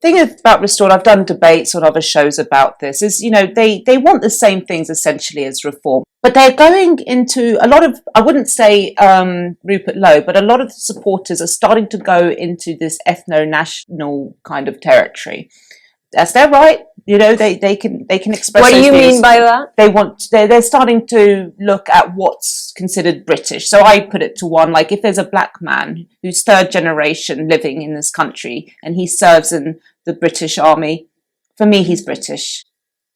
thing about Restored, I've done debates on other shows about this, is, they want the same things essentially as Reform, but they're going into a lot of, I wouldn't say Rupert Lowe, but a lot of the supporters are starting to go into this ethno-national kind of territory. That's their right. They can express. What do you mean by that? They're starting to look at what's considered British. So I put it to one, like, if there's a black man who's third generation living in this country and he serves in the British Army, for me, he's British.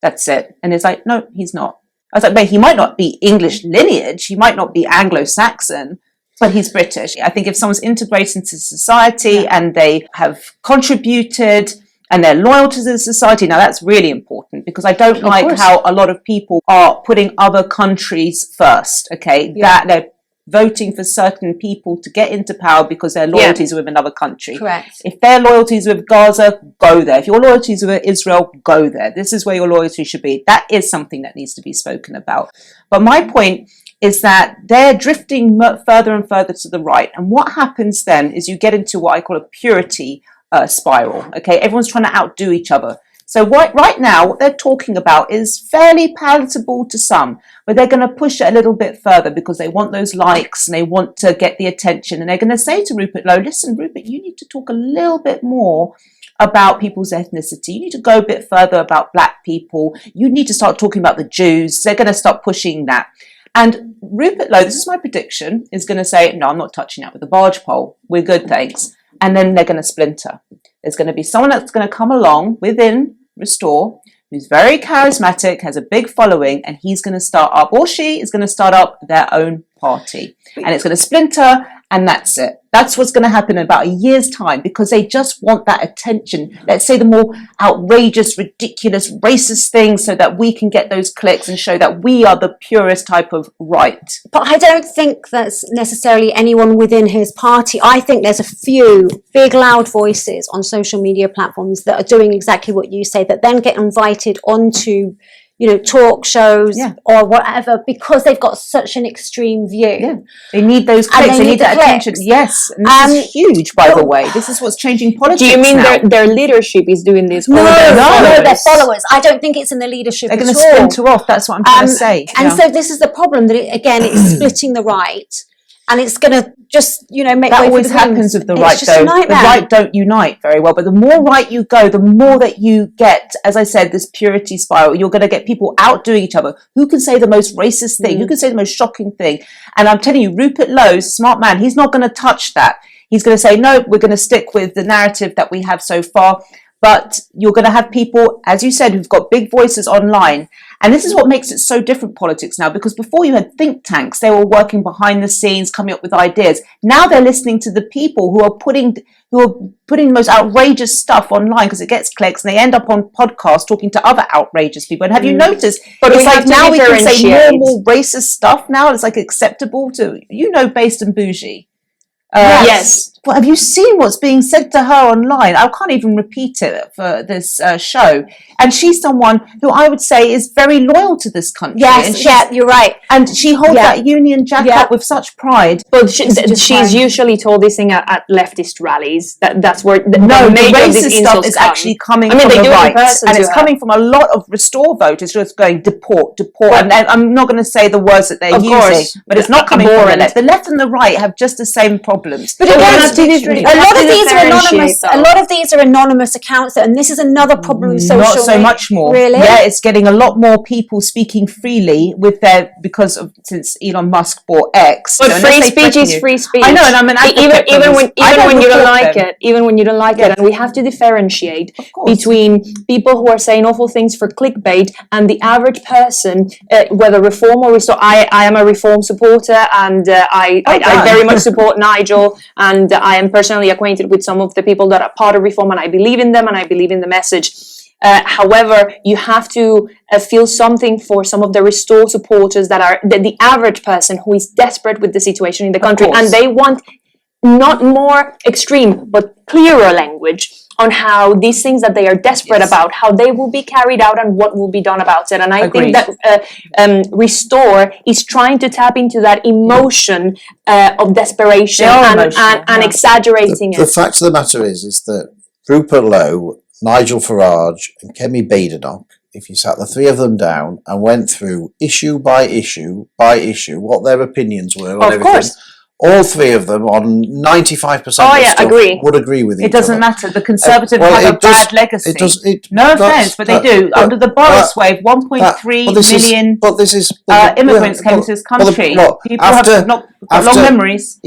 That's it. And it's like, no, he's not. I was like, but he might not be English lineage. He might not be Anglo-Saxon, but he's British. I think if someone's integrated into society and they have contributed and they're loyal to the society, now that's really important, because I don't like how a lot of people are putting other countries first, okay? That they're voting for certain people to get into power because their loyalties are with another country. Correct. If their loyalties with Gaza, go there. If your loyalties with Israel, go there. This is where your loyalty should be. That is something that needs to be spoken about. But my point is that they're drifting further and further to the right. And what happens then is you get into what I call a purity spiral. Okay, everyone's trying to outdo each other. So right now, what they're talking about is fairly palatable to some, but they're going to push it a little bit further because they want those likes and they want to get the attention. And they're going to say to Rupert Lowe, listen, Rupert, you need to talk a little bit more about people's ethnicity. You need to go a bit further about black people. You need to start talking about the Jews. They're going to start pushing that. And Rupert Lowe, this is my prediction, is going to say, no, I'm not touching that with a barge pole. We're good, thanks. And then they're going to splinter. There's going to be someone that's going to come along within Restore, who's very charismatic, has a big following, and he's going to start up, or she is going to start up their own party. And it's going to splinter, and that's it. That's what's going to happen in about a year's time, because they just want that attention. Let's say the more outrageous, ridiculous, racist things, so that we can get those clicks and show that we are the purest type of right. But I don't think that's necessarily anyone within his party. I think there's a few big, loud voices on social media platforms that are doing exactly what you say, that then get invited onto, talk shows or whatever, because they've got such an extreme view. Yeah. They need those clicks. They need that attention. Yes. And this is huge, by the way. This is what's changing politics. Do you mean their leadership is doing this? No, their followers. I don't think it's in the leadership They're going to splinter off. That's what I'm trying to say. And so this is the problem, that it's splitting the right. And it's going to just, make that way always for the happens with the right, though. The right don't unite very well. But the more right you go, the more that you get, as I said, this purity spiral. You're going to get people outdoing each other. Who can say the most racist thing? Who can say the most shocking thing? And I'm telling you, Rupert Lowe, smart man, he's not going to touch that. He's going to say, no, we're going to stick with the narrative that we have so far. But you're going to have people, as you said, who've got big voices online. And this is what makes it so different, politics now, because before you had think tanks, they were working behind the scenes, coming up with ideas. Now they're listening to the people who are putting the most outrageous stuff online, because it gets clicks, and they end up on podcasts talking to other outrageous people. And have you noticed? But it's like now we can say more and more racist stuff now. It's like acceptable to, Based and Bougie. Yes. Well, have you seen what's being said to her online? I can't even repeat it for this show. And she's someone who I would say is very loyal to this country. Yes, you're right. And she holds that Union Jack up with such pride. But she's usually told this thing at leftist rallies. That's where the racist stuff is actually coming from the right. And it's coming from a lot of Restore voters just going, deport. And I'm not going to say the words that they're using, but it's not coming from the left. The left and the right have just the same problems. But again, a lot of these are anonymous. A lot of these are anonymous accounts, and this is another problem with social. Not so much more. Really? Yeah, it's getting a lot more people speaking freely since Elon Musk bought X. But free speech is free speech. I know, and I'm an advocate even when you don't like it. Even when you don't like it, and we have to differentiate between people who are saying awful things for clickbait and the average person, whether Reform or Restore. I am a Reform supporter, and I very much support Nigel, and I am personally acquainted with some of the people that are part of Reform, and I believe in them, and I believe in the message. However, you have to feel something for some of the Restore supporters that are the average person who is desperate with the situation in the country, and they want not more extreme but clearer language on how these things that they are desperate about, how they will be carried out and what will be done about it. And I think that Restore is trying to tap into that emotion of desperation and exaggerating it. The fact of the matter is that Rupert Lowe Nigel Farage and Kemi Badenoch, if you sat the three of them down and went through issue by issue what their opinions were on everything, course. all three of them on 95% of stuff agree. would agree with each It doesn't other. matter. The Conservatives have a bad legacy. No offence, but they do. Under the Boris wave, 1.3 million immigrants came to this country. People have not got long memories.